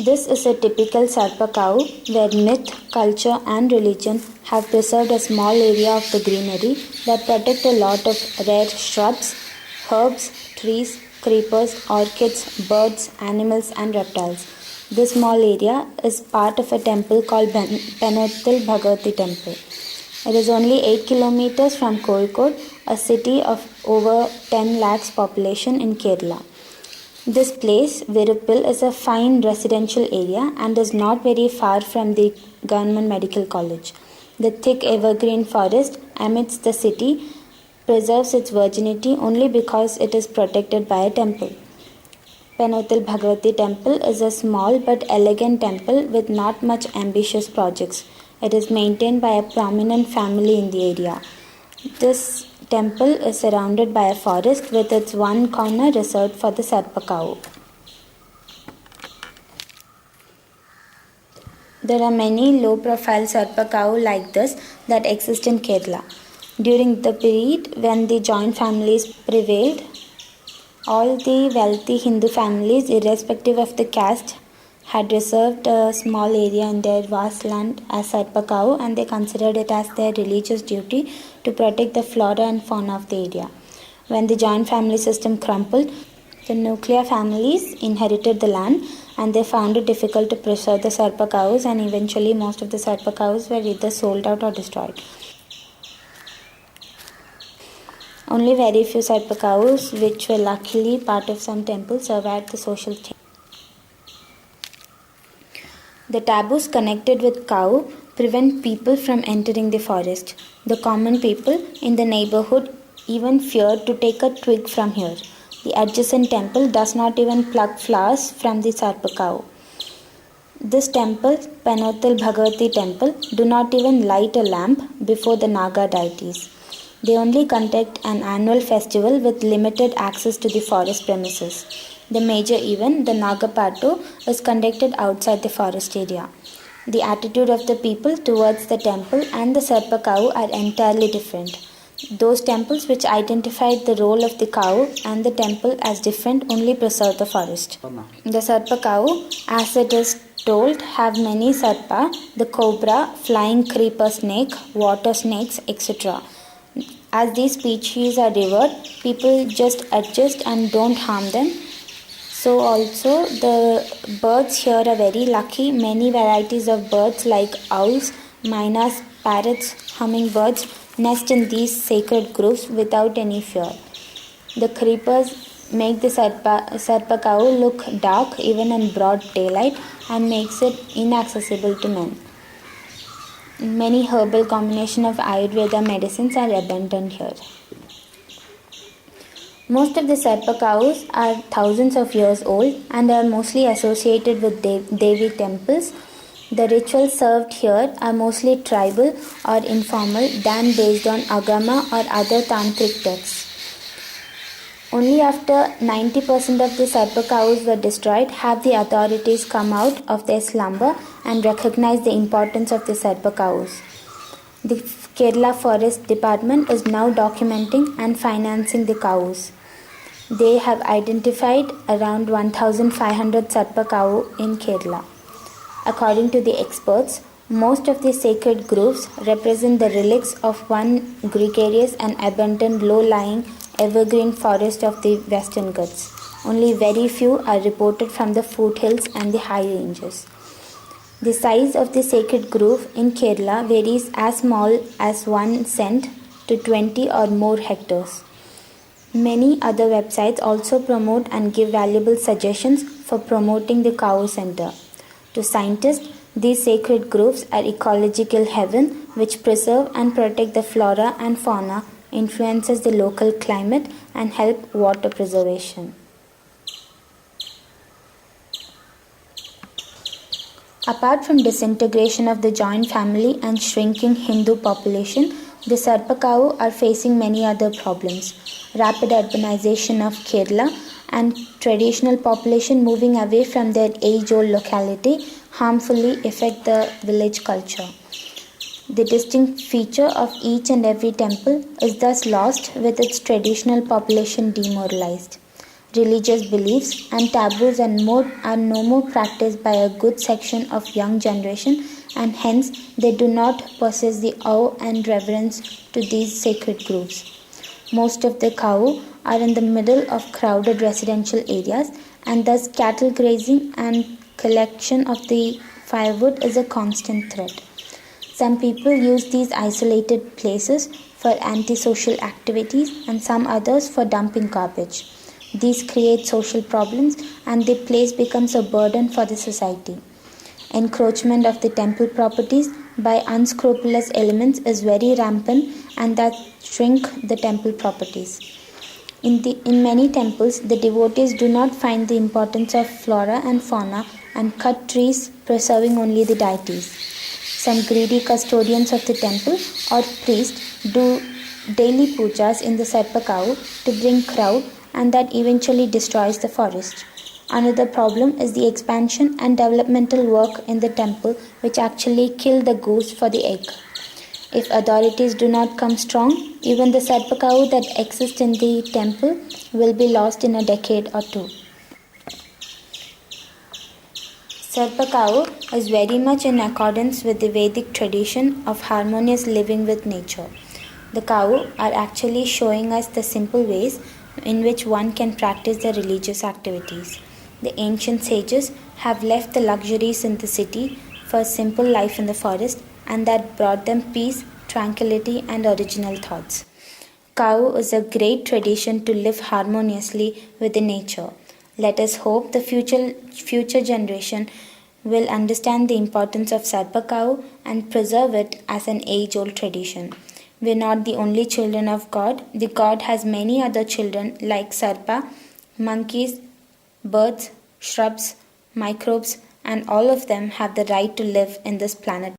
This is a typical Sarpakavu where myth, culture and religion have preserved a small area of the greenery that protect a lot of rare shrubs, herbs, trees, creepers, orchids, birds, animals and reptiles. This small area is part of a temple called Penothil Bhagavati Temple. It is only 8 kilometers from Kozhikode, a city of over 10 lakhs population in Kerala. This place, Virupil, is a fine residential area and is not very far from the Government Medical College. The thick evergreen forest amidst the city preserves its virginity only because it is protected by a temple. Penothil Bhagavati Temple is a small but elegant temple with not much ambitious projects. It is maintained by a prominent family in the area. This temple is surrounded by a forest with its one corner reserved for the Sarpakavu. There are many low-profile Sarpakavu like this that exist in Kerala. During the period when the joint families prevailed, all the wealthy Hindu families, irrespective of the caste, had reserved a small area in their vast land as Sarpakavu, and they considered it as their religious duty to protect the flora and fauna of the area. When the joint family system crumbled, the nuclear families inherited the land and they found it difficult to preserve the Sarpakavus, and eventually most of the Sarpakavus were either sold out or destroyed. Only very few Sarpakavus, which were luckily part of some temples, survived the social change. The taboos connected with Kavu prevent people from entering the forest. The common people in the neighborhood even feared to take a twig from here. The adjacent temple does not even pluck flowers from the Sarpakavu. This temple, Penothil Bhagavati Temple, do not even light a lamp before the Naga deities. They only conduct an annual festival with limited access to the forest premises. The major event, the Nagapattu, is conducted outside the forest area. The attitude of the people towards the temple and the Sarpakavu are entirely different. Those temples which identified the role of the Kavu and the temple as different only preserve the forest. The Sarpakavu, as it is told, have many Sarpa, the cobra, flying creeper snake, water snakes, etc. As these species are revered, people just adjust and don't harm them. So also the birds here are very lucky. Many varieties of birds like owls, mynas, parrots, hummingbirds nest in these sacred groves without any fear. The creepers make the Sarpakavu look dark even in broad daylight and makes it inaccessible to men. Many herbal combinations of Ayurveda medicines are abundant here. Most of the Sarpakavus are thousands of years old and are mostly associated with Devi temples. The rituals served here are mostly tribal or informal than based on Agama or other tantric texts. Only after 90% of the Sarpakavus were destroyed have the authorities come out of their slumber and recognized the importance of the Sarpakavus. The Kerala Forest Department is now documenting and financing the Kavus. They have identified around 1,500 Sarpakavu in Kerala. According to the experts, most of the sacred groves represent the relics of one gregarious and abundant low-lying evergreen forest of the Western Ghats. Only very few are reported from the foothills and the high ranges. The size of the sacred grove in Kerala varies as small as 1 cent to 20 or more hectares. Many other websites also promote and give valuable suggestions for promoting the Kavu Center. To scientists, these sacred groves are ecological heaven which preserve and protect the flora and fauna, influences the local climate and help water preservation. Apart from disintegration of the joint family and shrinking Hindu population, the Sarpakavu are facing many other problems. Rapid urbanization of Kerala and traditional population moving away from their age-old locality harmfully affect the village culture. The distinct feature of each and every temple is thus lost with its traditional population demoralized. religious beliefs and taboos are no more practiced by a good section of young generation, and hence they do not possess the awe and reverence to these sacred groves. Most of the Kavu are in the middle of crowded residential areas, and thus cattle grazing and collection of the firewood is a constant threat. Some people use these isolated places for antisocial activities and some others for dumping garbage. These create social problems and the place becomes a burden for the society. Encroachment of the temple properties by unscrupulous elements is very rampant and that shrink the temple properties. In many temples, the devotees do not find the importance of flora and fauna and cut trees preserving only the deities. Some greedy custodians of the temple or priests do daily pujas in the Sarpakavu to bring crowd and that eventually destroys the forest. Another problem is the expansion and developmental work in the temple which actually kill the goose for the egg. If authorities do not come strong, even the Sarpakavu that exists in the temple will be lost in a decade or two. Sarpakavu is very much in accordance with the Vedic tradition of harmonious living with nature. The Kavu are actually showing us the simple ways in which one can practice their religious activities. The ancient sages have left the luxuries in the city for a simple life in the forest, and that brought them peace, tranquility, and original thoughts. Kavu is a great tradition to live harmoniously with the nature. Let us hope the future generation will understand the importance of Sarpakavu and preserve it as an age-old tradition. We are not the only children of God. The God has many other children like Sarpa, monkeys, birds, shrubs, microbes, and all of them have the right to live in this planet